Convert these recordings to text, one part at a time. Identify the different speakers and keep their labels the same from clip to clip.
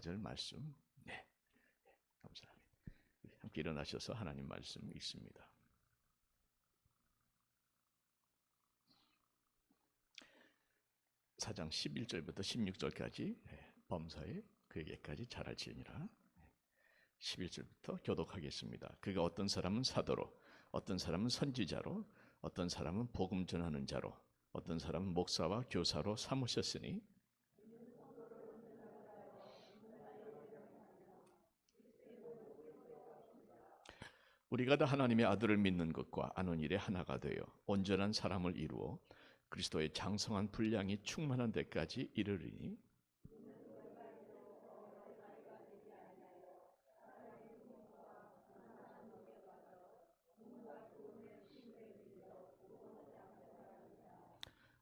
Speaker 1: 4절 말씀. 네, 감사합니다. 함께 일어나셔서 하나님 말씀 읽습니다. 사장 11절부터 16절까지 범사에 그에게까지 잘할지니라. 11절부터 교독하겠습니다. 그가 어떤 사람은 사도로, 어떤 사람은 선지자로, 어떤 사람은 복음 전하는 자로, 어떤 사람은 목사와 교사로 삼으셨으니 우리가 다 하나님의 아들을 믿는 것과 아는 일에 하나가 되어 온전한 사람을 이루어 그리스도의 장성한 분량이 충만한 데까지 이르리니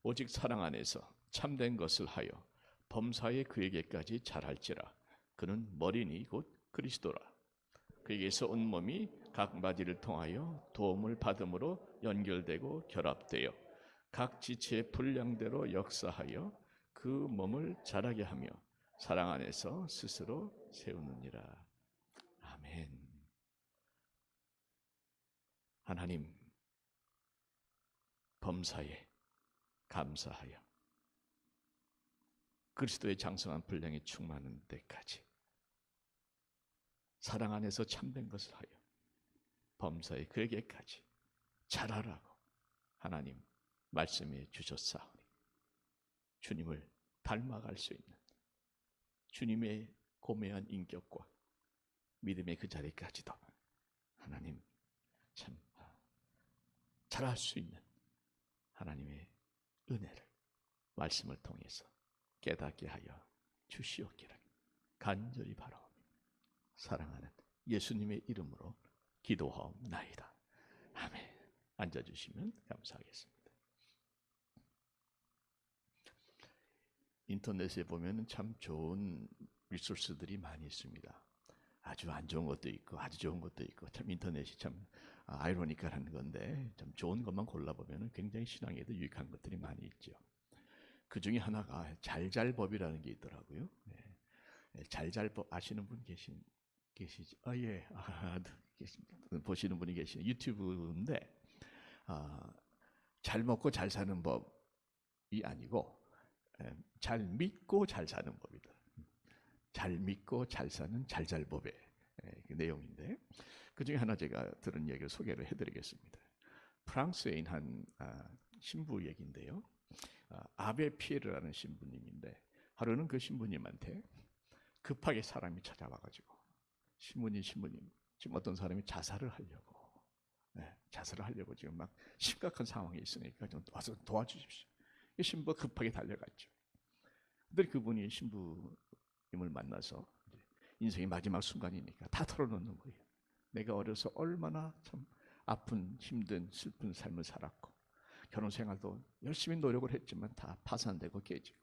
Speaker 1: 오직 사랑 안에서 참된 것을 하여 범사에 그에게까지 잘할지라. 그는 머리니 곧 그리스도라. 그에게서 온 몸이 각 마디를 통하여 도움을 받음으로 연결되고 결합되어 각 지체의 분량대로 역사하여 그 몸을 자라게 하며 사랑 안에서 스스로 세우느니라. 아멘. 하나님, 범사에 감사하여 그리스도의 장성한 분량이 충만한 데까지 사랑 안에서 참된 것을 하여 범사에 그에게까지 자라라고 하나님 말씀해 주셨사오니 주님을 닮아갈 수 있는 주님의 고매한 인격과 믿음의 그 자리까지도 하나님 참 자랄 수 있는 하나님의 은혜를 말씀을 통해서 깨닫게 하여 주시옵기를 간절히 바라오며 사랑하는 예수님의 이름으로 기도하옵나이다. 아멘. 앉아주시면 감사하겠습니다. 인터넷에 보면 참 좋은 리소스들이 많이 있습니다. 아주 안 좋은 것도 있고 아주 좋은 것도 있고 참 인터넷이 참 아이러니컬한 건데 참 좋은 것만 골라보면 굉장히 신앙에도 유익한 것들이 많이 있죠. 그 중에 하나가 잘잘법이라는 게 있더라고요. 잘잘법 아시는 분 계시죠? 예. 보시는 분이 계시는 유튜브인데 잘 먹고 잘 사는 법이 아니고 잘 믿고 잘 사는 법이다. 잘 믿고 잘 사는 잘잘법의 그 내용인데 그 중에 하나 제가 들은 얘기를 소개를 해드리겠습니다. 프랑스에 있는 한 신부 얘기인데요. 아베 피에르라는 신부님인데 하루는 그 신부님한테 급하게 사람이 찾아와가지고 신부님 지금 어떤 사람이 자살을 하려고 지금 막 심각한 상황에 있으니까 좀 와서 도와주십시오. 이 신부가 급하게 달려갔죠. 근데 그분이 신부님을 만나서 인생의 마지막 순간이니까 다 털어놓는 거예요. 내가 어려서 얼마나 참 아픈 힘든 슬픈 삶을 살았고 결혼 생활도 열심히 노력을 했지만 다 파산되고 깨지고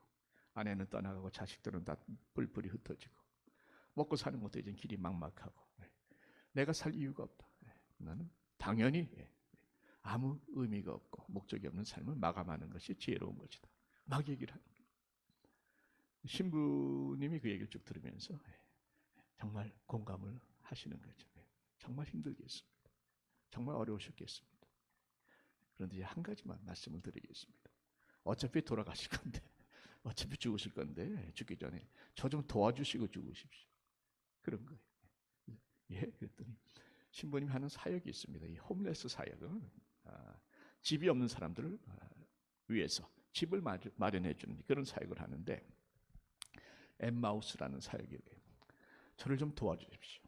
Speaker 1: 아내는 떠나가고 자식들은 다 뿔뿔이 흩어지고 먹고 사는 것도 이제 길이 막막하고 내가 살 이유가 없다. 나는 당연히 아무 의미가 없고 목적이 없는 삶을 마감하는 것이 지혜로운 것이다. 막 얘기를 하는 거예요. 신부님이 그 얘기를 쭉 들으면서 정말 공감을 하시는 거죠. 정말 힘들겠습니다. 정말 어려우셨겠습니다. 그런데 이제 한 가지만 말씀을 드리겠습니다. 어차피 돌아가실 건데, 어차피 죽으실 건데 죽기 전에 저 좀 도와주시고 죽으십시오. 그런 거예요. 예, 그랬더니 신부님이 하는 사역이 있습니다. 이 홈레스 사역은 집이 없는 사람들을 위해서 집을 마련해 주는 그런 사역을 하는데 엠마우스라는 사역이에요. 저를 좀 도와주십시오.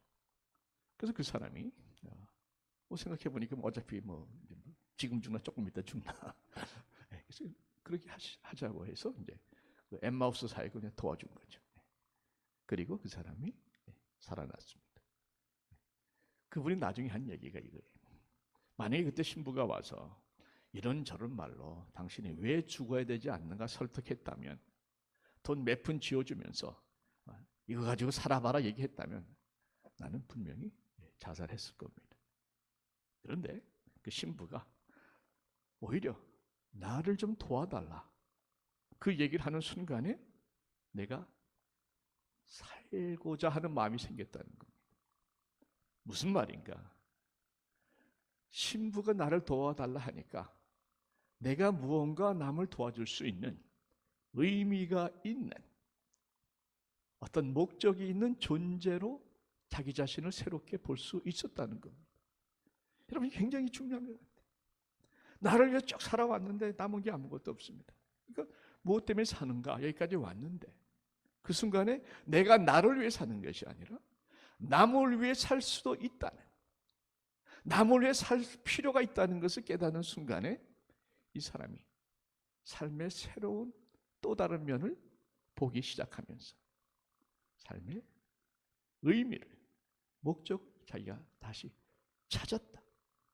Speaker 1: 그래서 그 사람이 생각해 보니까 어차피 지금 죽나 조금 이따 죽나 그래서 그렇게 하자고 해서 이제 그 엠마우스 사역을 그냥 도와준 거죠. 그리고 그 사람이 살아났습니다. 그분이 나중에 한 얘기가 이거예요. 만약에 그때 신부가 와서 이런저런 말로 당신이 왜 죽어야 되지 않는가 설득했다면, 돈 몇 푼 쥐어주면서 이거 가지고 살아봐라 얘기했다면 나는 분명히 자살했을 겁니다. 그런데 그 신부가 오히려 나를 좀 도와달라 그 얘기를 하는 순간에 내가 살고자 하는 마음이 생겼다는 겁니다. 무슨 말인가? 신부가 나를 도와달라 하니까 내가 무언가 남을 도와줄 수 있는 의미가 있는 어떤 목적이 있는 존재로 자기 자신을 새롭게 볼 수 있었다는 겁니다. 여러분, 굉장히 중요한 것 같아요. 나를 위해 쭉 살아왔는데 남은 게 아무것도 없습니다. 그러니까 무엇 때문에 사는가? 여기까지 왔는데 그 순간에 내가 나를 위해 사는 것이 아니라 남을 위해 살 수도 있다는, 남을 위해 살 필요가 있다는 것을 깨닫는 순간에 이 사람이 삶의 새로운 또 다른 면을 보기 시작하면서 삶의 의미를, 목적 자기가 다시 찾았다.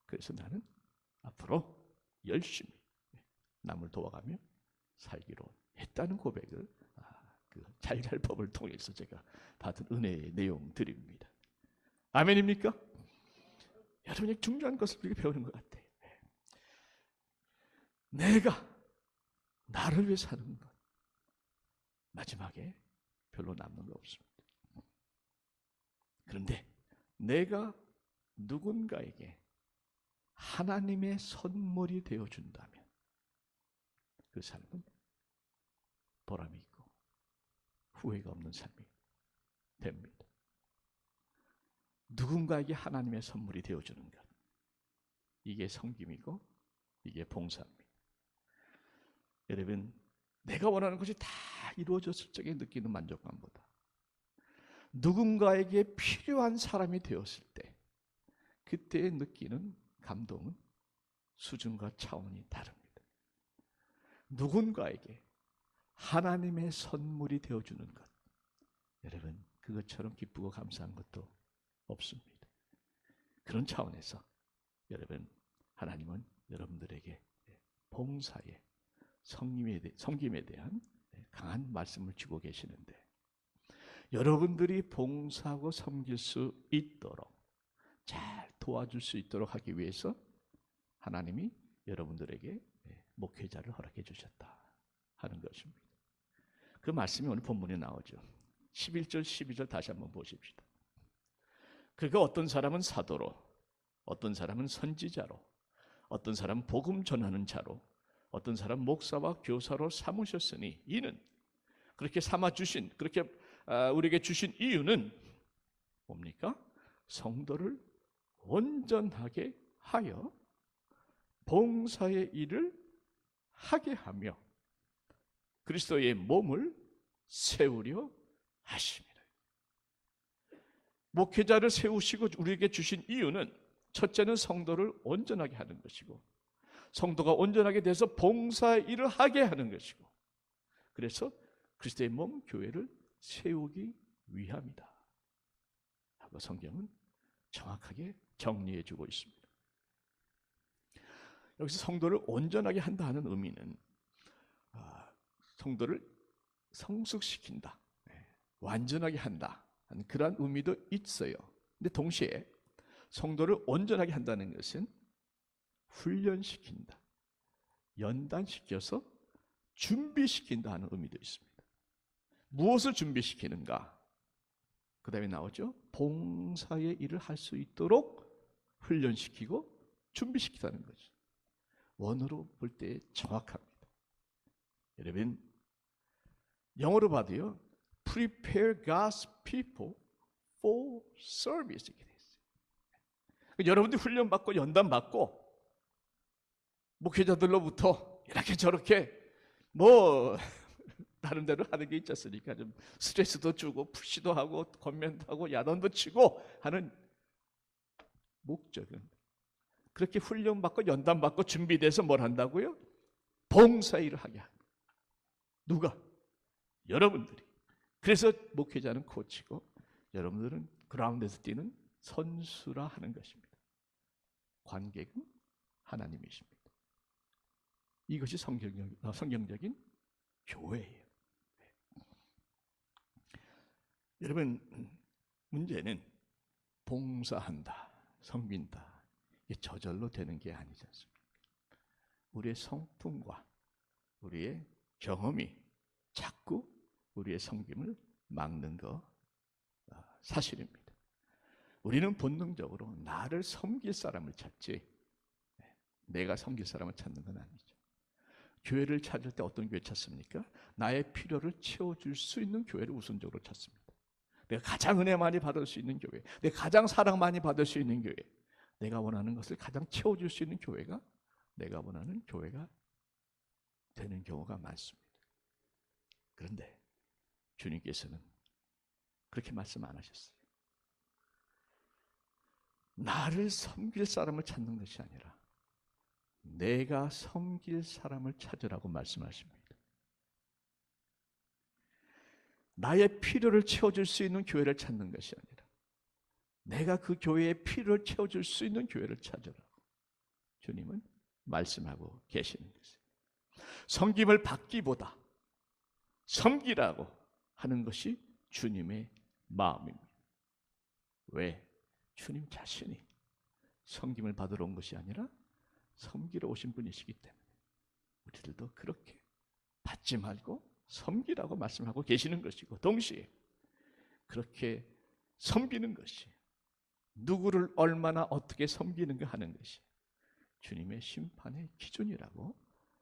Speaker 1: 그래서 나는 앞으로 열심히 남을 도와가며 살기로 했다는 고백을 그 잘잘법을 통해서 제가 받은 은혜의 내용들입니다. 아멘입니까? 여러분이 중요한 것을 이렇게 배우는 것 같아요. 내가 나를 위해 사는 것, 마지막에 별로 남는 거 없습니다. 그런데 내가 누군가에게 하나님의 선물이 되어준다면 그 삶은 보람이 있고 후회가 없는 삶이 됩니다. 누군가에게 하나님의 선물이 되어주는 것, 이게 섬김이고 이게 봉사입니다. 여러분, 내가 원하는 것이 다 이루어졌을 적에 느끼는 만족감보다 누군가에게 필요한 사람이 되었을 때 그때 느끼는 감동은 수준과 차원이 다릅니다. 누군가에게 하나님의 선물이 되어주는 것, 여러분, 그것처럼 기쁘고 감사한 것도 없습니다. 그런 차원에서 여러분, 하나님은 여러분들에게 봉사에, 섬김에 대한 강한 말씀을 주고 계시는데, 여러분들이 봉사하고 섬길 수 있도록, 잘 도와줄 수 있도록 하기 위해서 하나님이 여러분들에게 목회자를 허락해 주셨다 하는 것입니다. 그 말씀이 오늘 본문에 나오죠. 11절, 12절 다시 한번 보십시다. 그가 어떤 사람은 사도로, 어떤 사람은 선지자로, 어떤 사람은 복음 전하는 자로, 어떤 사람은 목사와 교사로 삼으셨으니 이는, 그렇게 삼아주신, 그렇게 우리에게 주신 이유는 뭡니까? 성도를 온전하게 하여 봉사의 일을 하게 하며 그리스도의 몸을 세우려 하심이라. 목회자를 세우시고 우리에게 주신 이유는 첫째는 성도를 온전하게 하는 것이고, 성도가 온전하게 돼서 봉사의 일을 하게 하는 것이고, 그래서 그리스도의 몸 교회를 세우기 위함이다 하고 성경은 정확하게 정리해 주고 있습니다. 여기서 성도를 온전하게 한다 하는 의미는 성도를 성숙시킨다, 완전하게 한다 하는 그러한 의미도 있어요. 근데 동시에 성도를 온전하게 한다는 것은 훈련시킨다, 연단시켜서 준비시킨다 하는 의미도 있습니다. 무엇을 준비시키는가? 그 다음에 나오죠. 봉사의 일을 할 수 있도록 훈련시키고 준비시키다는 거죠. 원어로 볼 때 정확합니다. 여러분, 영어로 봐도요, prepare God's people for service 이렇게 돼 있어요. 여러분들이 훈련받고 연단받고 목회자들로부터 이렇게 저렇게 뭐 나름대로 하는 게 있지 않습니까? 좀 스트레스도 주고 푸시도 하고 권면도 하고 야단도 치고 하는 목적은, 그렇게 훈련받고 연단받고 준비돼서 뭘 한다고요? 봉사일을 하게 합니다. 누가? 여러분들이. 그래서 목회자는 코치고 여러분들은 그라운드에서 뛰는 선수라 하는 것입니다. 관객은 하나님이십니다. 이것이 성경적인 교회예요. 여러분, 문제는 봉사한다, 섬긴다, 이게 저절로 되는 게 아니지 않습니까? 우리의 성품과 우리의 경험이 자꾸 우리의 섬김을 막는 거 사실입니다. 우리는 본능적으로 나를 섬길 사람을 찾지 내가 섬길 사람을 찾는 건 아니죠. 교회를 찾을 때 어떤 교회 찾습니까? 나의 필요를 채워줄 수 있는 교회를 우선적으로 찾습니다. 내가 가장 은혜 많이 받을 수 있는 교회, 내가 가장 사랑 많이 받을 수 있는 교회, 내가 원하는 것을 가장 채워줄 수 있는 교회가 내가 원하는 교회가 되는 경우가 많습니다. 그런데 주님께서는 그렇게 말씀 안 하셨어요. 나를 섬길 사람을 찾는 것이 아니라 내가 섬길 사람을 찾으라고 말씀하십니다. 나의 필요를 채워줄 수 있는 교회를 찾는 것이 아니라 내가 그 교회의 필요를 채워줄 수 있는 교회를 찾으라고 주님은 말씀하고 계시는 것이에요. 섬김을 받기보다 섬기라고 하는 것이 주님의 마음입니다. 왜? 주님 자신이 섬김을 받으러 온 것이 아니라 섬기러 오신 분이시기 때문에 우리들도 그렇게 받지 말고 섬기라고 말씀하고 계시는 것이고 동시에 그렇게 섬기는 것이 누구를 얼마나 어떻게 섬기는가 하는 것이 주님의 심판의 기준이라고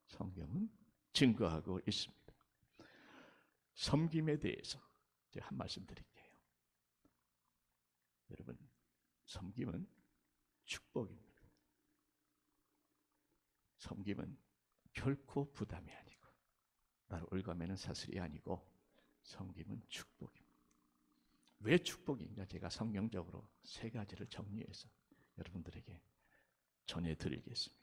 Speaker 1: 성경은 증거하고 있습니다. 섬김에 대해서 제가 한 말씀 드릴게요. 여러분, 섬김은 축복입니다. 섬김은 결코 부담이 아니고 나를 올가매는 사슬이 아니고 섬김은 축복입니다. 왜 축복인가? 제가 성경적으로 세 가지를 정리해서 여러분들에게 전해드리겠습니다.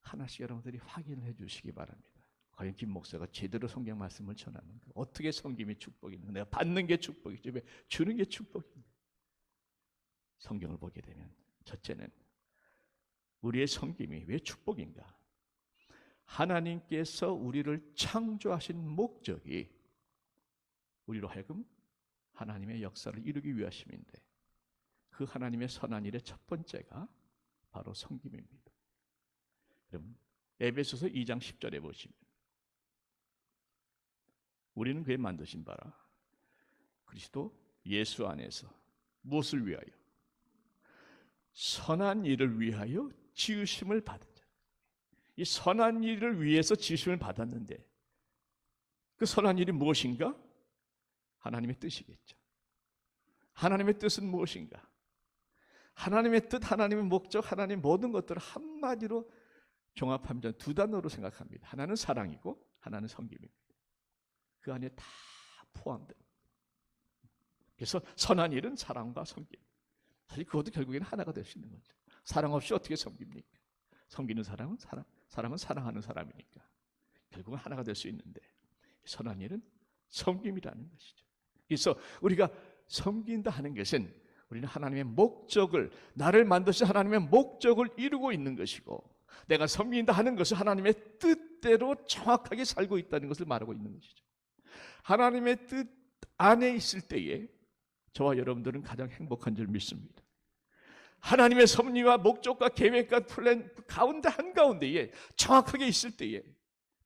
Speaker 1: 하나씩 여러분들이 확인해 주시기 바랍니다. 과연 김 목사가 제대로 성경 말씀을 전하는가? 어떻게 섬김이 축복인가? 내가 받는 게 축복이지 왜 주는 게 축복인가? 성경을 보게 되면 첫째는 우리의 섬김이 왜 축복인가? 하나님께서 우리를 창조하신 목적이 우리로 하여금 하나님의 역사를 이루기 위하심인데 그 하나님의 선한 일의 첫 번째가 바로 섬김입니다. 여러분, 에베소서 2장 10절에 보시면 우리는 그의 만드신 바라 그리스도 예수 안에서 무엇을 위하여? 선한 일을 위하여 지으심을 받은 자. 이 선한 일을 위해서 지으심을 받았는데 그 선한 일이 무엇인가? 하나님의 뜻이겠죠. 하나님의 뜻은 무엇인가? 하나님의 뜻, 하나님의 목적, 하나님의 모든 것들을 한마디로 종합하면 저는 두 단어로 생각합니다. 하나는 사랑이고 하나는 섬김입니다. 그 안에 다 포함됩니다. 그래서 선한 일은 사랑과 섬김. 사실 그것도 결국에는 하나가 될 수 있는 거죠. 사랑 없이 어떻게 섬깁니까? 섬기는 사람은 사람은 사랑하는 사람이니까 결국은 하나가 될 수 있는데 선한 일은 섬김이라는 것이죠. 그래서 우리가 섬긴다 하는 것은 우리는 하나님의 목적을 나를 만드신 하나님의 목적을 이루고 있는 것이고 내가 섬긴다 하는 것은 하나님의 뜻대로 정확하게 살고 있다는 것을 말하고 있는 것이죠. 하나님의 뜻 안에 있을 때에 저와 여러분들은 가장 행복한 줄 믿습니다. 하나님의 섭리와 목적과 계획과 플랜 가운데 한가운데에 정확하게 있을 때에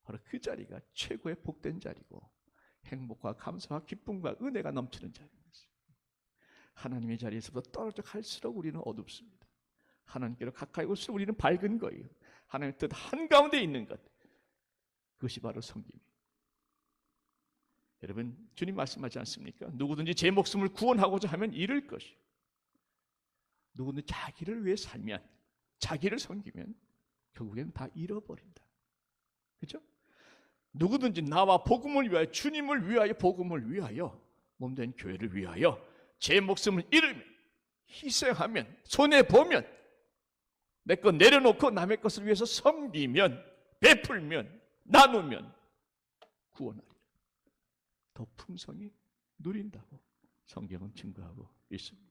Speaker 1: 바로 그 자리가 최고의 복된 자리고 행복과 감사와 기쁨과 은혜가 넘치는 자리입니다. 하나님의 자리에서부터 떨어져 갈수록 우리는 어둡습니다. 하나님께로 가까이 올수록 우리는 밝은 거예요. 하나님의 뜻 한가운데 있는 것, 그것이 바로 섬김이에요. 여러분, 주님 말씀하지 않습니까? 누구든지 제 목숨을 구원하고자 하면 잃을 것이요 누구든지 자기를 위해 살면, 자기를 섬기면 결국에는 다 잃어버린다. 그렇죠? 누구든지 나와 복음을 위하여, 주님을 위하여, 복음을 위하여, 몸된 교회를 위하여 제 목숨을 잃으면, 희생하면, 손해보면, 내 것 내려놓고 남의 것을 위해서 섬기면, 베풀면, 나누면 구원하리라. 더 풍성히 누린다고 성경은 증거하고 있습니다.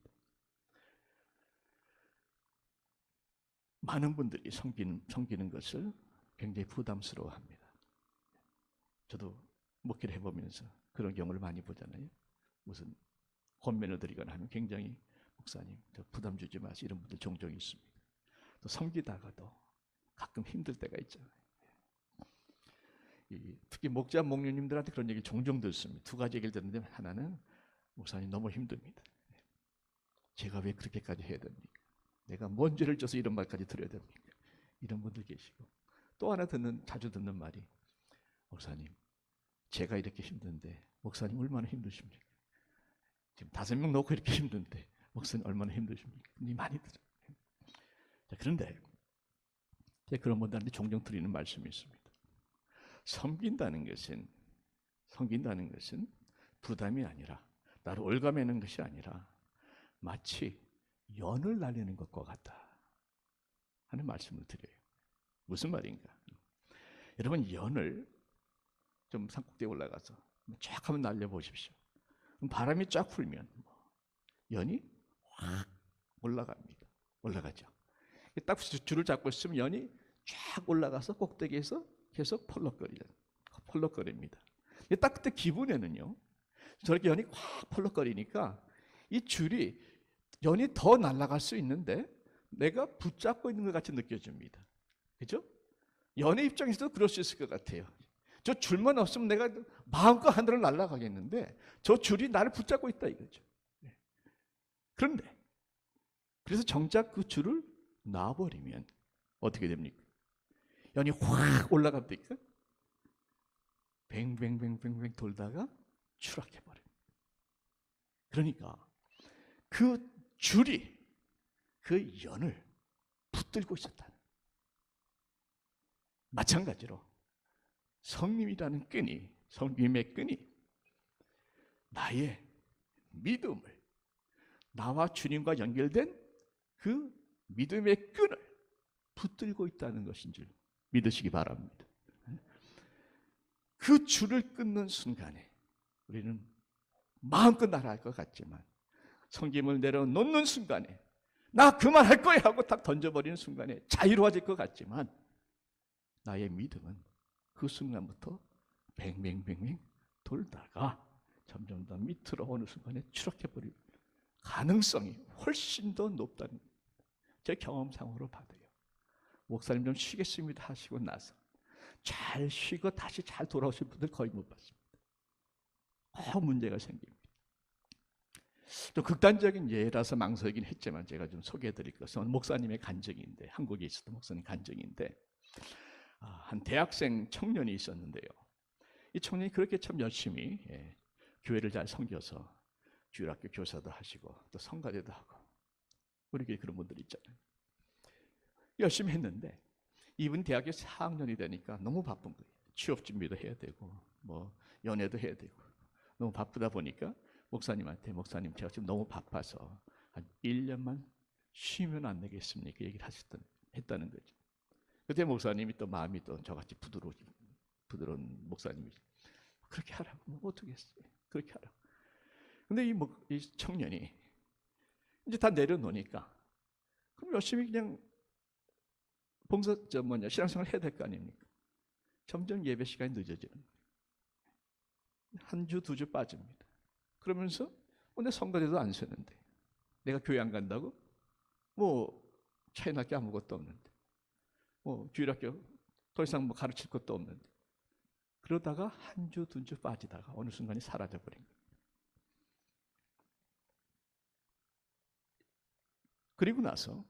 Speaker 1: 많은 분들이 섬기는 것을 굉장히 부담스러워합니다. 저도 목회를 해보면서 그런 경우를 많이 보잖아요. 무슨 권면을 드리거나 하면 굉장히 목사님 저 부담 주지 마시고 이런 분들 종종 있습니다. 또 섬기다가도 가끔 힘들 때가 있잖아요. 특히 목자 목녀님들한테 그런 얘기 종종 듣습니다. 두 가지 얘기를 듣는데 하나는 목사님 너무 힘듭니다. 제가 왜 그렇게까지 해야 됩니까? 내가 뭔 죄를 져서 이런 말까지 들어야 됩니까? 이런 분들 계시고 또 하나 자주 듣는 말이 목사님 제가 이렇게 힘든데 목사님 얼마나 힘드십니까? 지금 5명 놓고 이렇게 힘든데 목사님 얼마나 힘드십니까? 많이 들어요. 자, 그런데 제가 그런 분들한테 종종 드리는 말씀이 있습니다. 섬긴다는 것은 부담이 아니라 나를 올가매는 것이 아니라 마치 연을 날리는 것과 같다 하는 말씀을 드려요. 무슨 말인가? 여러분 연을 좀 산꼭대에 올라가서 쫙 한번 날려보십시오. 바람이 쫙 불면 연이 확 올라가죠. 딱 줄을 잡고 있으면 연이 쫙 올라가서 꼭대기에서 계속 펄럭거립니다. 딱 그때 기분에는요, 저렇게 연이 확 펄럭거리니까 이 줄이 연이 더 날아갈 수 있는데 내가 붙잡고 있는 것 같이 느껴집니다. 그죠? 연의 입장에서도 그럴 수 있을 것 같아요. 저 줄만 없으면 내가 마음껏 하늘을 날아가겠는데 저 줄이 나를 붙잡고 있다 이거죠. 그런데 그래서 정작 그 줄을 놔버리면 어떻게 됩니까? 연이 확 올라갑니까? 뱅뱅뱅뱅뱅 돌다가 추락해버립니다. 그러니까 그 줄이 그 연을 붙들고 있었다는. 마찬가지로 성림이라는 끈이, 성림의 끈이 나의 믿음을, 나와 주님과 연결된 그 믿음의 끈을 붙들고 있다는 것인 줄 믿으시기 바랍니다. 그 줄을 끊는 순간에 우리는 마음껏 날아갈 것 같지만 성김을 내려놓는 순간에 나 그만할 거야 하고 딱 던져버리는 순간에 자유로워질 것 같지만 나의 믿음은 그 순간부터 뱅뱅뱅뱅 돌다가 점점 더 밑으로 어느 순간에 추락해버릴 가능성이 훨씬 더 높다는 제 경험상으로 봐도요. 목사님 좀 쉬겠습니다 하시고 나서 잘 쉬고 다시 잘 돌아오실 분들 거의 못 봤습니다. 꼭 문제가 생깁니다. 좀 극단적인 예라서 망설이긴 했지만 제가 좀 소개해드릴 것은 목사님의 간증인데, 한국에 있었던 목사님 간증인데, 한 대학생 청년이 있었는데요. 이 청년이 그렇게 참 열심히 교회를 잘 섬겨서 주일학교 교사도 하시고 또 성가대도 하고, 우리 교회 그런 분들 있잖아요. 열심히 했는데 이분 대학교 4학년이 되니까 너무 바쁜 거예요. 취업 준비도 해야 되고 뭐 연애도 해야 되고 너무 바쁘다 보니까 목사님한테 목사님 제가 지금 너무 바빠서 한 1년만 쉬면 안 되겠습니까? 얘기를 했다는 거죠. 그때 목사님이 또 마음이 또 저같이 부드러운 목사님이 그렇게 하라고 뭐 어떻겠어요? 그렇게 하라고. 근데 이 청년이 이제 다 내려놓으니까 그럼 열심히 그냥 신앙생활 해야 될 거 아닙니까? 점점 예배 시간이 늦어지는 거예요. 한 주, 2주 빠집니다. 그러면서 오늘 성가대도 안 세는데 내가 교회 안 간다고? 뭐 차이날 게 아무것도 없는데 뭐 주일학교 더 이상 뭐 가르칠 것도 없는데 그러다가 한 주, 2주 빠지다가 어느 순간에 사라져버린 거예요. 그리고 나서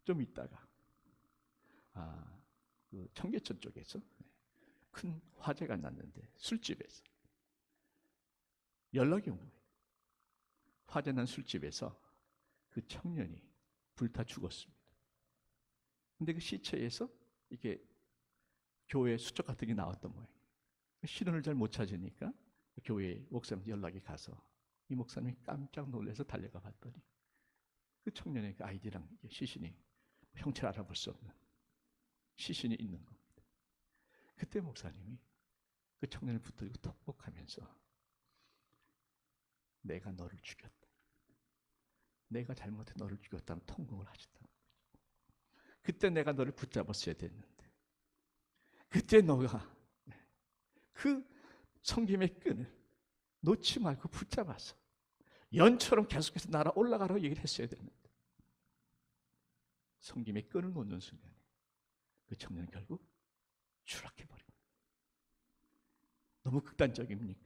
Speaker 1: 좀 있다가 그 청계천 쪽에서 큰 화재가 났는데 술집에서 연락이 온 거예요. 화재 난 술집에서 그 청년이 불타 죽었습니다. 근데 그 시체에서 이게 교회 수첩 같은 게 나왔던 모양이에요. 신원을 잘 못 찾으니까 교회 목사님한테 연락이 가서 이 목사님이 깜짝 놀라서 달려가 봤더니 그 청년의 그 아이디랑 시신이 형체를 알아볼 수 없는 시신이 있는 겁니다. 그때 목사님이 그 청년을 붙들고 톡톡하면서 내가 너를 죽였다. 내가 잘못해 너를 죽였다는 통곡을 하셨다는 거죠. 그때 내가 너를 붙잡았어야 됐는데 그때 너가 그 성김의 끈을 놓지 말고 붙잡아서 연처럼 계속해서 날아 올라가라고 얘기를 했어야 됐는데 성김의 끈을 놓는 순간에 그 청년은 결국 추락해버립니다. 너무 극단적입니까?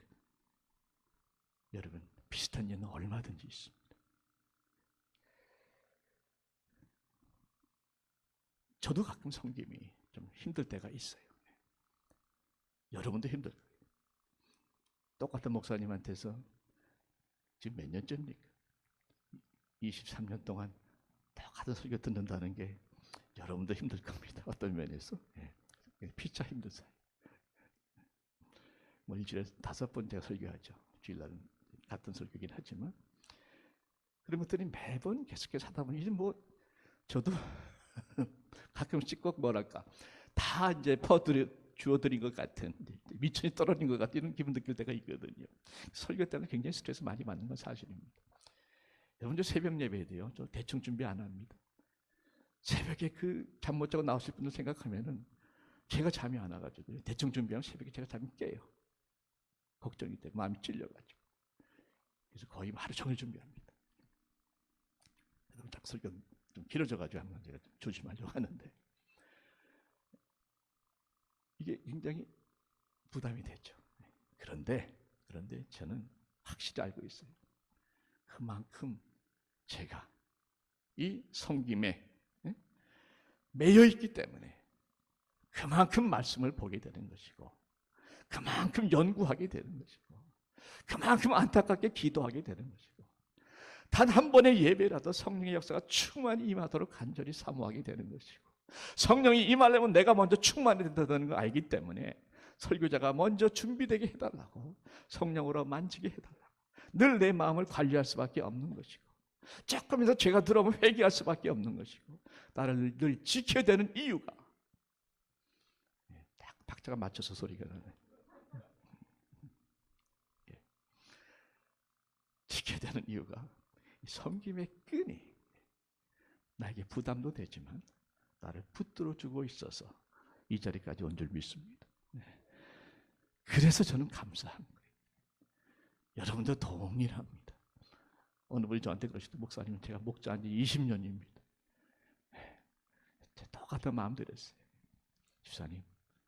Speaker 1: 여러분, 비슷한 예는 얼마든지 있습니다. 저도 가끔 섬김이 좀 힘들 때가 있어요. 여러분도 힘들 거예요. 똑같은 목사님한테서 지금 몇 년째입니까? 23년 동안 똑같은 설교 듣는다는 게 여러분도 힘들 겁니다. 어떤 면에서. 피차 힘든 사이. 뭐 일주일에 5번 제가 설교하죠. 주일날은 같은 설교긴 하지만. 그런 것들이 매번 계속해서 하다 보니 이제 뭐 저도 가끔씩 꼭 뭐랄까 다 이제 주어드린 것 같은, 미천이 떨어진 것 같은 이런 기분 느낄 때가 있거든요. 설교 때는 굉장히 스트레스 많이 받는 건 사실입니다. 여러분, 저 새벽 예배에도요, 저 대충 준비 안 합니다. 새벽에 그 잠 못 자고 나오실 분들 생각하면은 제가 잠이 안 와가지고 대충 준비하면 새벽에 제가 잠이 깨요. 걱정이 돼, 마음이 찔려가지고. 그래서 거의 하루 종일 준비합니다. 여러분, 자꾸 설교 좀 길어져가지고 항상 제가 좀 조심하려고 하는데 이게 굉장히 부담이 되죠. 그런데 저는 확실히 알고 있어요. 그만큼 제가 이 섬김에 매여 있기 때문에 그만큼 말씀을 보게 되는 것이고, 그만큼 연구하게 되는 것이고, 그만큼 안타깝게 기도하게 되는 것이고, 단 한 번의 예배라도 성령의 역사가 충만히 임하도록 간절히 사모하게 되는 것이고, 성령이 임하려면 내가 먼저 충만해야 된다는 걸 알기 때문에 설교자가 먼저 준비되게 해달라고, 성령으로 만지게 해달라고 늘 내 마음을 관리할 수밖에 없는 것이고, 조금이라도 죄가 들어오면 회개할 수밖에 없는 것이고, 나를 늘 지켜야 되는 이유가, 딱 박자가 맞춰서 소리가 나네. 지켜야 되는 이유가 섬김의 끈이 나에게 부담도 되지만 나를 붙들어주고 있어서 이 자리까지 온 줄 믿습니다. 그래서 저는 감사한 거예요. 여러분도 동일합니다. 어느 분이 저한테 그러시더라고요. 목사님, 제가 목자한 지 20년입니다. 똑같은 마음 들었어요. 집사님,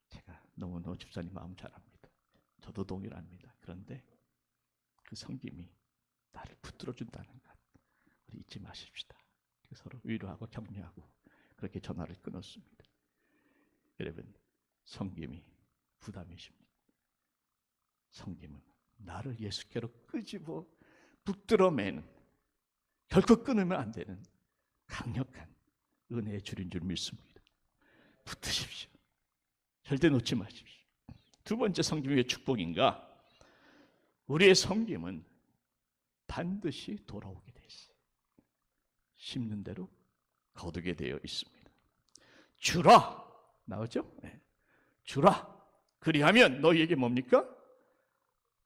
Speaker 1: 제가 너무너무 집사님 마음 잘 압니다. 저도 동일합니다. 그런데 그 섬김이 나를 붙들어준다는 것, 우리 잊지 마십시다. 서로 위로하고 격려하고 그렇게 전화를 끊었습니다. 여러분, 섬김이 부담이십니다. 섬김은 나를 예수께로 끄집어 붙들어매는, 결코 끊으면 안 되는 강력한 은혜의 줄인 줄 믿습니다. 붙으십시오. 절대 놓지 마십시오. 두 번째 섬김이 왜 축복인가? 우리의 섬김은 반드시 돌아오게 돼 있어요. 심는 대로 거두게 되어 있습니다. 주라! 나오죠? 네. 주라! 그리하면 너희에게 뭡니까?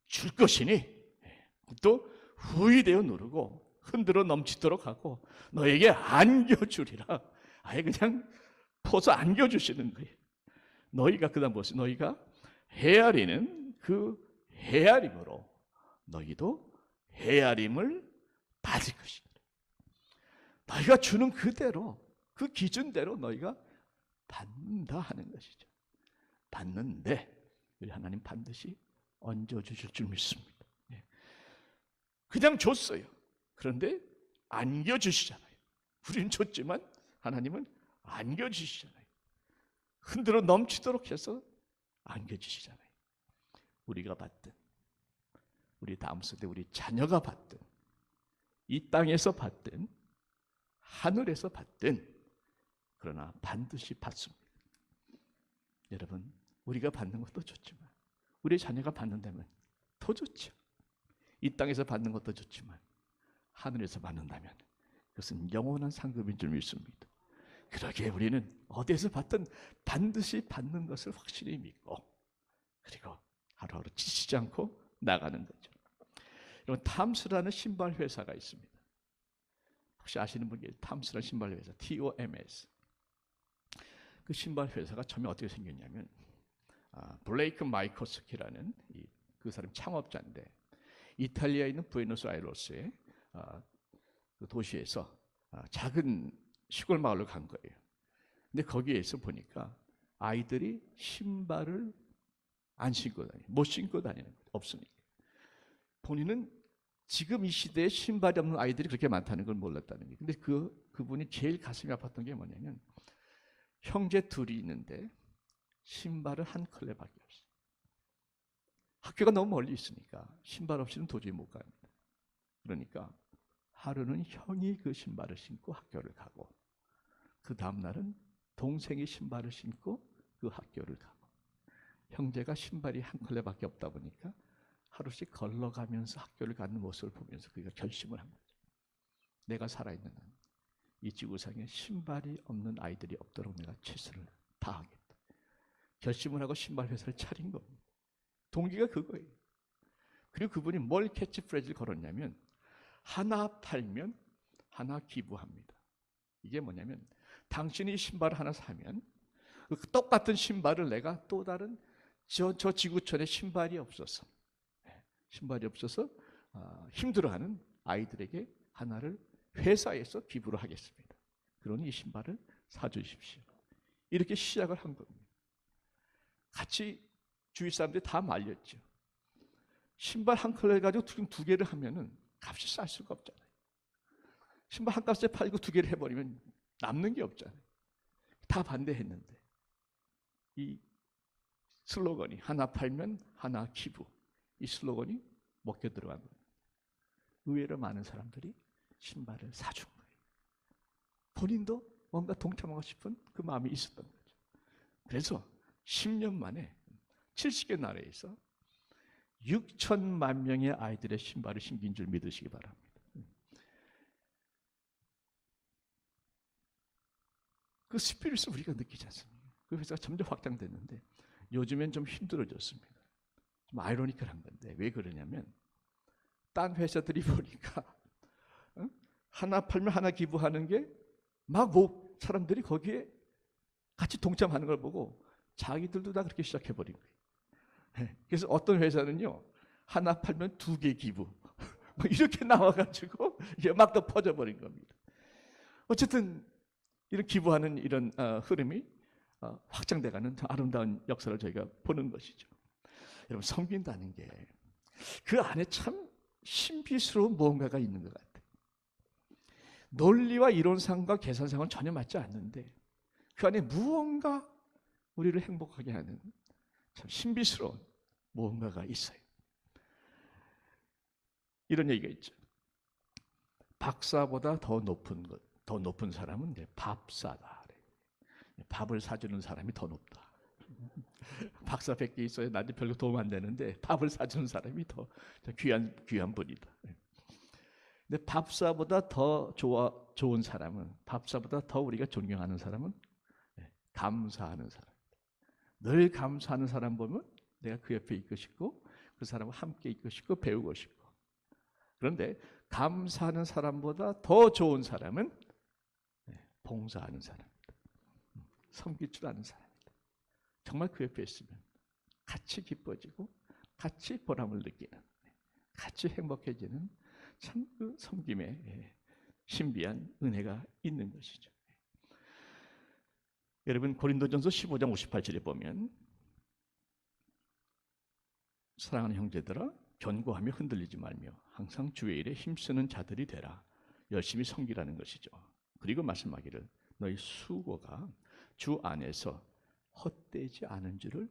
Speaker 1: 줄 것이니 또 후이되어 누르고 흔들어 넘치도록 하고 너에게 안겨주리라. 아예 그냥 퍼서 안겨주시는 거예요. 너희가 그다음 무엇이? 너희가 헤아리는 그 헤아림으로 너희도 헤아림을 받을 것이다. 너희가 주는 그대로, 그 기준대로 너희가 받는다 하는 것이죠. 받는데 우리 하나님 반드시 얹어주실 줄 믿습니다. 그냥 줬어요. 그런데 안겨주시잖아요. 우리는 줬지만 하나님은 안겨주시잖아요. 흔들어 넘치도록 해서 안겨주시잖아요. 우리가 받든, 우리 다음 세대 우리 자녀가 받든, 이 땅에서 받든 하늘에서 받든, 그러나 반드시 받습니다. 여러분, 우리가 받는 것도 좋지만 우리 자녀가 받는다면 더 좋죠. 이 땅에서 받는 것도 좋지만 하늘에서 받는다면 그것은 영원한 상급인 줄 믿습니다. 그러기에 우리는 어디에서 받든 반드시 받는 것을 확실히 믿고, 그리고 하루하루 지치지 않고 나가는 거죠. 여러분, 탐스라는 신발 회사가 있습니다. 혹시 아시는 분 계세요? 탐스라는 신발 회사, TOMS. 그 신발 회사가 처음에 어떻게 생겼냐면, 블레이크 마이코스키라는 그 사람 창업자인데, 이탈리아에 있는 부에노스아이레스의 그 도시에서 작은 시골 마을로 간 거예요. 근데 거기에서 보니까 아이들이 신발을 안 신고 다니는, 못 신고 다니는 거죠. 없으니까. 본인은 지금 이 시대에 신발이 없는 아이들이 그렇게 많다는 걸 몰랐다는 거예요. 근데 그분이 제일 가슴이 아팠던 게 뭐냐면 형제 둘이 있는데 신발을 한 컬레밖에 없어요. 학교가 너무 멀리 있으니까 신발 없이는 도저히 못 갑니다. 그러니까 하루는 형이 그 신발을 신고 학교를 가고 그 다음날은 동생이 신발을 신고 그 학교를 가고 형제가 신발이 한 컬레밖에 없다 보니까 하루씩 걸러가면서 학교를 가는 모습을 보면서 그가 결심을 한 거죠. 내가 살아있는 한 이 지구상에 신발이 없는 아이들이 없도록 내가 최선을 다하겠다. 결심을 하고 신발 회사를 차린 겁니다. 동기가 그거예요. 그리고 그분이 뭘 캐치프레이즈를 걸었냐면 하나 팔면 하나 기부합니다. 이게 뭐냐면 당신이 신발을 하나 사면 그 똑같은 신발을 내가 또 다른 저 지구촌에 신발이 없어서 힘들어하는 아이들에게 하나를 회사에서 기부를 하겠습니다. 그러니 이 신발을 사주십시오. 이렇게 시작을 한 겁니다. 같이 주위 사람들이 다 말렸죠. 신발 한 컬레 가지고 두 개를 하면은 값이 쌀 수가 없잖아요. 신발 한 값에 팔고 두 개를 해버리면 남는 게 없잖아요. 다 반대했는데 이 슬로건이 하나 팔면 하나 기부, 이 슬로건이 먹혀 들어간 거예요. 의외로 많은 사람들이 신발을 사준 거예요. 본인도 뭔가 동참하고 싶은 그 마음이 있었던 거죠. 그래서 10년 만에 70개 나라에서 6천만 명의 아이들의 신발을 신긴 줄 믿으시기 바랍니다. 그 스피릿을 우리가 느끼지 않습니까? 그 회사가 점점 확장됐는데 요즘엔 좀 힘들어졌습니다. 좀 아이러니컬한 건데 왜 그러냐면 딴 회사들이 보니까 하나 팔면 하나 기부하는 게 막 사람들이 거기에 같이 동참하는 걸 보고 자기들도 다 그렇게 시작해버린 거예요. 그래서 어떤 회사는요 하나 팔면 두 개 기부 이렇게 나와가지고 이게 막 더 퍼져버린 겁니다. 어쨌든 이런 기부하는 이런 흐름이 확장돼가는 아름다운 역사를 저희가 보는 것이죠. 여러분 섬긴다는 게 그 안에 참 신비스러운 무언가가 있는 것 같아요. 논리와 이론상과 계산상은 전혀 맞지 않는데 그 안에 무언가 우리를 행복하게 하는 참 신비스러운 무언가가 있어요. 이런 얘기가 있죠. 박사보다 더 높은 사람은 밥사다. 밥을 사주는 사람이 더 높다. 박사 100개 있어야 나한테 별로 도움 안 되는데 밥을 사주는 사람이 더 귀한 분이다. 근데 밥사보다 더 좋은 사람은, 밥사보다 더 우리가 존경하는 사람은 감사하는 사람. 늘 감사하는 사람 보면 내가 그 옆에 있고 싶고 그 사람과 함께 있고 싶고 배우고 싶고. 그런데 감사하는 사람보다 더 좋은 사람은 봉사하는 사람입니다. 섬길 줄 아는 사람입니다. 정말 그 옆에 있으면 같이 기뻐지고 같이 보람을 느끼는, 같이 행복해지는 참 그 섬김의 신비한 은혜가 있는 것이죠. 여러분 고린도전서 15장 58절에 보면 사랑하는 형제들아 견고하며 흔들리지 말며 항상 주의 일에 힘쓰는 자들이 되라. 열심히 섬기라는 것이죠. 그리고 말씀하기를 너희 수고가 주 안에서 헛되지 않은 줄을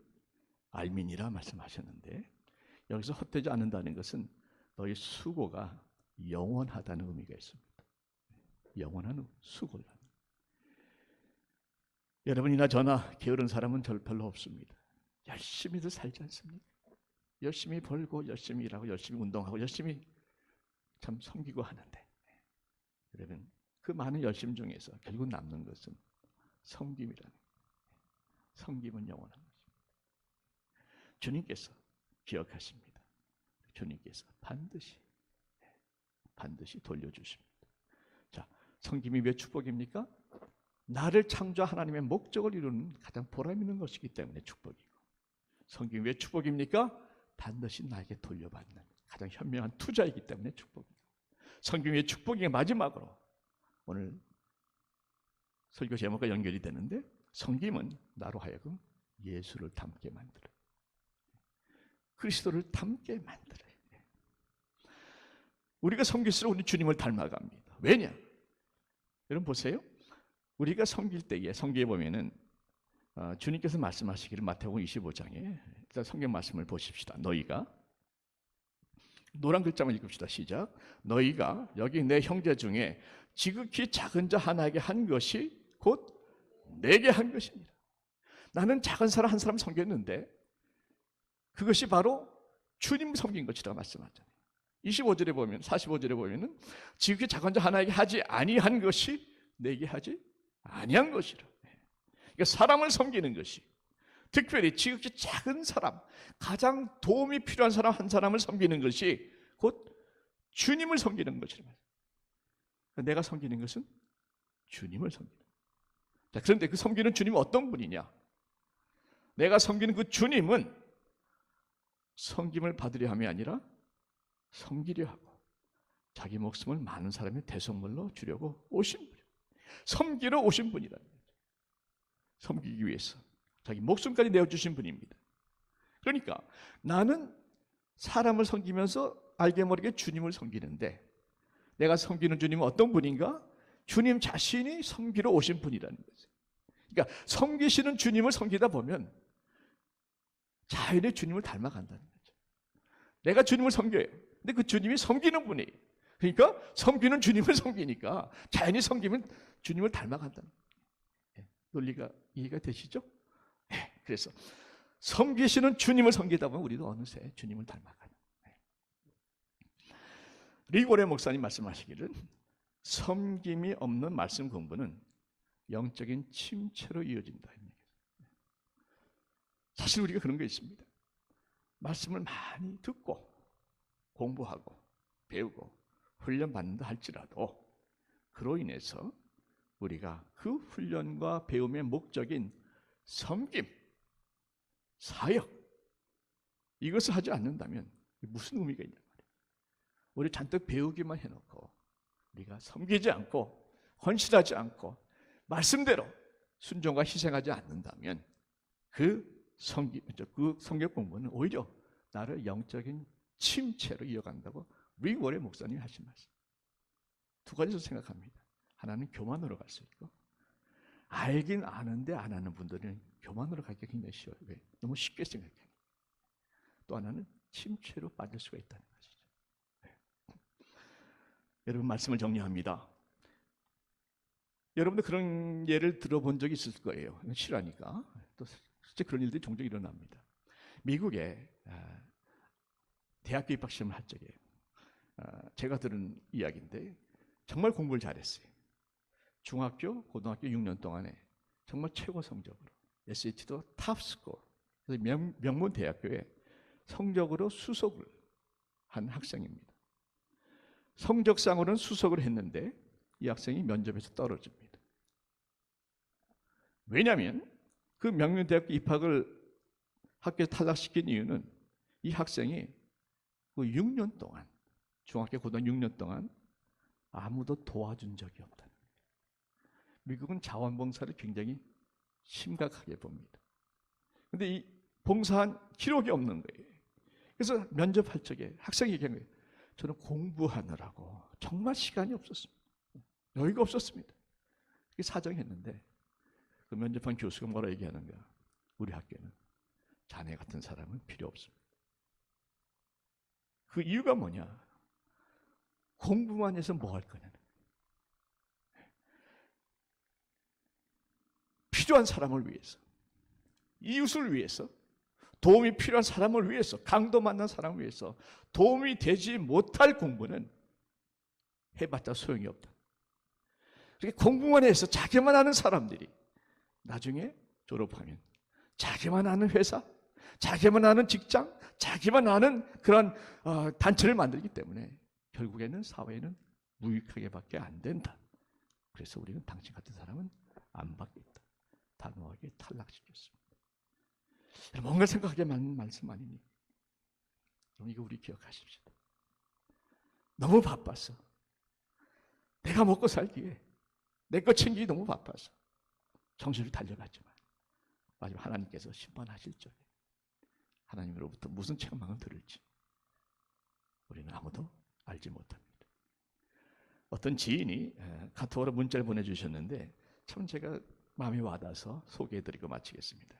Speaker 1: 알미니라 말씀하셨는데 여기서 헛되지 않는다는 것은 너희 수고가 영원하다는 의미가 있습니다. 영원한 수고를. 여러분이나 저나 게으른 사람은 별로 없습니다. 열심히도 살지 않습니까? 열심히 벌고 열심히 일하고 열심히 운동하고 열심히 참 섬기고 하는데 여러분 그 많은 열심 중에서 결국 남는 것은 섬김이라는 거예요. 섬김은 영원한 것입니다. 주님께서 기억하십니다. 주님께서 반드시 돌려주십니다. 자, 섬김이 왜 축복입니까? 나를 창조한 하나님의 목적을 이루는 가장 보람 있는 것이기 때문에 축복이고, 섬김이 왜 축복입니까? 반드시 나에게 돌려받는 가장 현명한 투자이기 때문에 축복이고, 섬김이 왜 축복이 마지막으로 오늘 설교 제목과 연결이 되는데 섬김은 나로 하여금 예수를 닮게 만들어요. 그리스도를 닮게 만들어요. 우리가 섬길수록 우리 주님을 닮아갑니다. 왜냐? 여러분 보세요. 우리가 섬길 때에 성경에 보면은 주님께서 말씀하시기를 마태복음 25장에 일단 성경 말씀을 보십시다. 너희가 노란 글자만 읽읍시다. 시작. 너희가 여기 내 형제 중에 지극히 작은 자 하나에게 한 것이 곧 내게 한 것입니다. 나는 작은 사람 한 사람 섬겼는데 그것이 바로 주님 섬긴 것이라고 말씀하잖아요. 25절에 보면 45절에 보면은 지극히 작은 자 하나에게 하지 아니한 것이 내게 하지 아니한 것이라. 그러니까 사람을 섬기는 것이, 특별히 지극히 작은 사람, 가장 도움이 필요한 사람 한 사람을 섬기는 것이 곧 주님을 섬기는 것이라. 내가 섬기는 것은 주님을 섬기는. 자, 그런데 그 섬기는 주님은 어떤 분이냐? 내가 섬기는 그 주님은 섬김을 받으려 함이 아니라 섬기려 하고 자기 목숨을 많은 사람의 대속물로 주려고 오신 분이에요. 섬기러 오신 분이라는 거죠. 섬기기 위해서 자기 목숨까지 내어주신 분입니다. 그러니까 나는 사람을 섬기면서 알게 모르게 주님을 섬기는데, 내가 섬기는 주님은 어떤 분인가? 주님 자신이 섬기러 오신 분이라는 거죠. 그러니까 섬기시는 주님을 섬기다 보면 자연히 주님을 닮아간다는 거죠. 내가 주님을 섬겨요. 근데 그 주님이 섬기는 분이에요. 그러니까 섬기는 주님을 섬기니까 자연히 섬기면 주님을 닮아간다는 거예요. 논리가 이해가 되시죠? 그래서 섬기시는 주님을 섬기다 보면 우리도 어느새 주님을 닮아가는. 리고레 목사님 말씀하시기를 섬김이 없는 말씀 공부는 영적인 침체로 이어진다. 사실 우리가 그런 게 있습니다. 말씀을 많이 듣고 공부하고 배우고 훈련받는다 할지라도 그로 인해서 우리가 그 훈련과 배움의 목적인 섬김, 사역, 이것을 하지 않는다면 무슨 의미가 있냐 말이에요. 우리 잔뜩 배우기만 해놓고 우리가 섬기지 않고 헌신하지 않고 말씀대로 순종과 희생하지 않는다면 그 성경 공부는 오히려 나를 영적인 침체로 이어간다고 리고레 목사님이 하신 말씀. 두 가지로 생각합니다. 하나는 교만으로 갈 수 있고, 알긴 아는데 안 하는 분들은 교만으로 가기가 굉장히 쉬워요. 왜? 너무 쉽게 생각해요. 또 하나는 침체로 빠질 수가 있다는 것이죠. 네. 여러분, 말씀을 정리합니다. 여러분도 그런 예를 들어본 적이 있을 거예요. 실화니까. 또 실제 그런 일들이 종종 일어납니다. 미국에 대학교 입학 시험을 할 적에 제가 들은 이야기인데 정말 공부를 잘했어요. 중학교, 고등학교 6년 동안에 정말 최고 성적으로 SAT도 탑스코어, 명문 대학교에 성적으로 수석을 한 학생입니다. 성적상으로는 수석을 했는데 이 학생이 면접에서 떨어집니다. 왜냐하면 그 명문대학교 입학을 학교에서 탈락시킨 이유는 이 학생이 그 6년 동안, 중학교, 고등학교 6년 동안 아무도 도와준 적이 없다는 거예요. 미국은 자원봉사를 굉장히 심각하게 봅니다. 그런데 이 봉사한 기록이 없는 거예요. 그래서 면접할 적에 학생이 얘기한 거예요. 저는 공부하느라고 정말 시간이 없었습니다. 여유가 없었습니다. 그렇게 사정했는데 그 면접한 교수가 뭐라 얘기하는 거야? 우리 학교는 자네 같은 사람은 필요 없습니다. 그 이유가 뭐냐? 공부만 해서 뭐 할 거냐는 거예요. 필요한 사람을 위해서, 이웃을 위해서, 도움이 필요한 사람을 위해서, 강도 만난 사람을 위해서 도움이 되지 못할 공부는 해봤자 소용이 없다. 그렇게 공부만 해서 자기만 아는 사람들이 나중에 졸업하면 자기만 아는 회사, 자기만 아는 직장, 자기만 아는 그런 단체를 만들기 때문에 결국에는 사회는 무익하게밖에 안 된다. 그래서 우리는 당신 같은 사람은 안 받겠다. 단호하게 탈락시켰습니다. 뭔가 생각하게 만든 말씀 아니니? 그럼 이거 우리 기억하십시오. 너무 바빠서, 내가 먹고 살기에 내 거 챙기기 너무 바빠서 정신을 달려갔지만 마지막 하나님께서 심판하실 적에 하나님으로부터 무슨 책망을 들을지 우리는 아무도 알지 못합니다. 어떤 지인이 카톡으로 문자를 보내주셨는데 참 제가 마음이 와닿아서 소개해드리고 마치겠습니다.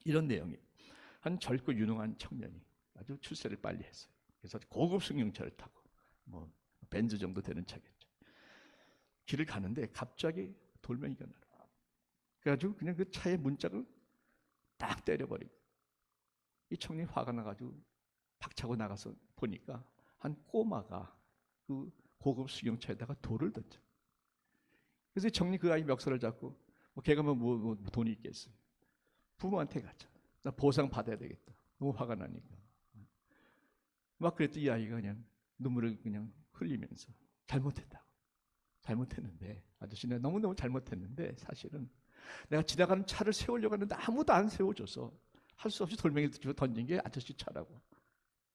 Speaker 1: 이런 내용이에요. 한 젊고 유능한 청년이 아주 출세를 빨리 했어요. 그래서 고급 승용차를 타고 뭐 벤츠 정도 되는 차겠죠. 길을 가는데 갑자기 돌멩이가 날아. 그래가지고 그냥 그 차의 문짝을 딱 때려버리고 이 청년이 화가 나가지고 박차고 나가서 보니까 한 꼬마가 그 고급 승용차에다가 돌을 던져. 그래서 이 청년이 그 아이 멱살을 잡고 뭐 걔가 뭐 돈이 있겠어. 부모한테 가자. 나 보상 받아야 되겠다. 너무 화가 나니까. 막 그랬더니 이 아이가 그냥 눈물을 그냥 흘리면서 잘못했다고. 잘못했는데 아저씨 내가 너무너무 잘못했는데 사실은 내가 지나가는 차를 세우려고 하는데 아무도 안 세워줘서 할 수 없이 돌멩이를 던진 게 아저씨 차라고.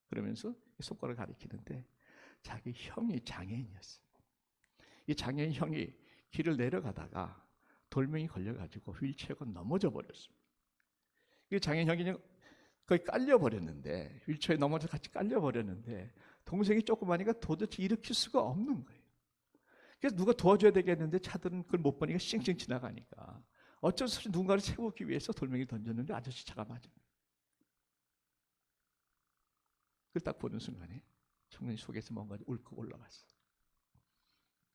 Speaker 1: 그러면서 손가락을 가리키는데 자기 형이 장애인이었어요. 이 장애인 형이 길을 내려가다가 돌멩이 걸려가지고 휠체어가 넘어져 버렸습니다. 이 장애인 형이 그냥 거의 깔려버렸는데 휠체어에 넘어져 같이 깔려버렸는데 동생이 조그마니까 도대체 일으킬 수가 없는 거예요. 그래서 누가 도와줘야 되겠는데 차들은 그걸 못 보니까 쌩쌩 지나가니까 어쩔 수 없이 누군가를 세우기 위해서 돌멩이를 던졌는데 아저씨 차가 맞아. 그걸 딱 보는 순간에 청년이 속에서 뭔가 울컥 올라갔어.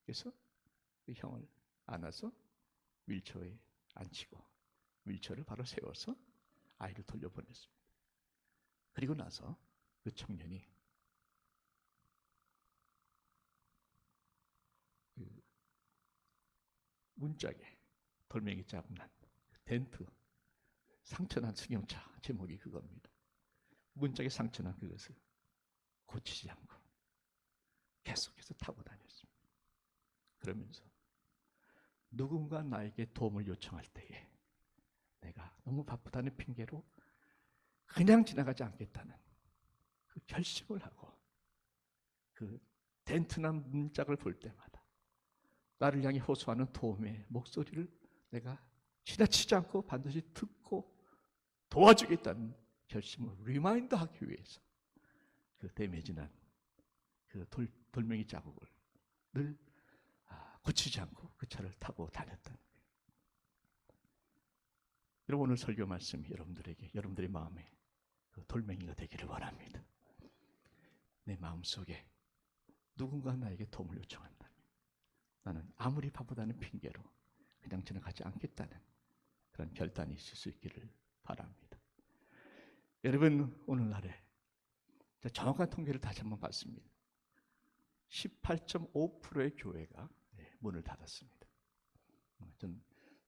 Speaker 1: 그래서 그 형을 안아서 휠체어에 앉히고 휠체어를 바로 세워서 아이를 돌려보냈습니다. 그리고 나서 그 청년이 그 문짝에 돌멩이 자국 난 덴트, 상처난 승용차 제목이 그겁니다. 문짝에 상처난 그것을 고치지 않고 계속해서 타고 다녔습니다. 그러면서 누군가 나에게 도움을 요청할 때에 내가 너무 바쁘다는 핑계로 그냥 지나가지 않겠다는 그 결심을 하고 그 덴트난 문짝을 볼 때마다 나를 향해 호소하는 도움의 목소리를 내가 지나치지 않고 반드시 듣고 도와주겠다는 결심을 리마인드하기 위해서 그 데미지난 그 돌멩이 자국을 늘 고치지 않고 그 차를 타고 다녔다는 거예요. 여러분 오늘 설교 말씀이 여러분들에게 여러분들의 마음에 그 돌멩이가 되기를 원합니다. 내 마음속에 누군가 나에게 도움을 요청한다면 나는 아무리 바쁘다는 핑계로 그냥 지나가지 않겠다는 그런 결단이 있을 수 있기를 바랍니다. 여러분 오늘날에 정확한 통계를 다시 한번 봤습니다. 18.5%의 교회가 문을 닫았습니다. 전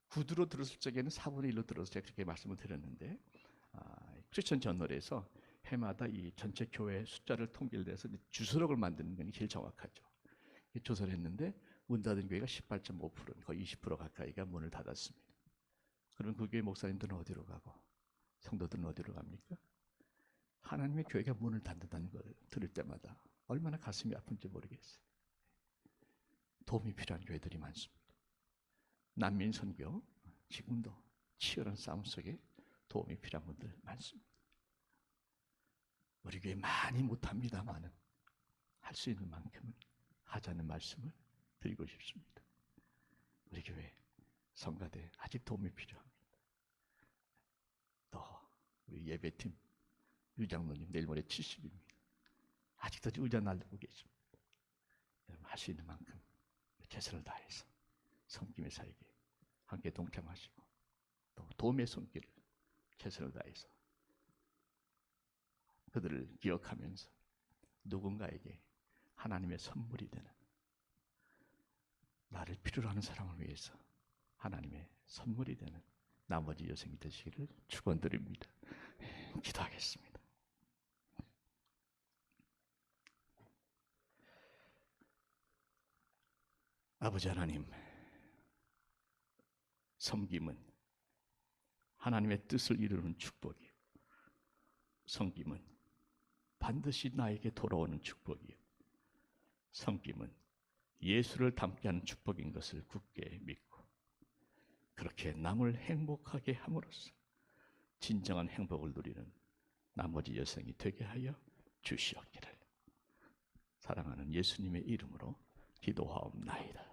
Speaker 1: 구두로 들었을 적에는 4분의 1로 들어서 제가 그렇게 말씀을 드렸는데 크리스천 저널에서 해마다 이 전체 교회 숫자를 통계를 내서 주소록을 만드는 게 제일 정확하죠. 조사를 했는데 문 닫은 교회가 18.5%, 거의 20% 가까이가 문을 닫았습니다. 그럼 그 교회 목사님들은 어디로 가고 성도들은 어디로 갑니까? 하나님의 교회가 문을 닫는다는 걸 들을 때마다 얼마나 가슴이 아픈지 모르겠어요. 도움이 필요한 교회들이 많습니다. 난민 선교, 지금도 치열한 싸움 속에 도움이 필요한 분들 많습니다. 우리 교회 많이 못합니다만은 할 수 있는 만큼은 하자는 말씀을 드리고 싶습니다. 우리 교회 성가대 아직 도움이 필요합니다. 또 우리 예배팀 유장로님 내일 모레 70입니다. 아직도 의자 날리고 계십니다. 여러분 할 수 있는 만큼 최선을 다해서 섬김의 사역에 함께 동참하시고 또 도움의 손길을 최선을 다해서 그들을 기억하면서 누군가에게 하나님의 선물이 되는 나를 필요로 하는 사람을 위해서 하나님의 선물이 되는 나머지 여생이 되시기를 축원드립니다. 기도하겠습니다. 아버지 하나님, 섬김은 하나님의 뜻을 이루는 축복이요. 섬김은 반드시 나에게 돌아오는 축복이요. 섬김은 예수를 닮게 하는 축복인 것을 굳게 믿고 그렇게 남을 행복하게 함으로써 진정한 행복을 누리는 나머지 여생이 되게 하여 주시옵기를 사랑하는 예수님의 이름으로 기도하옵나이다.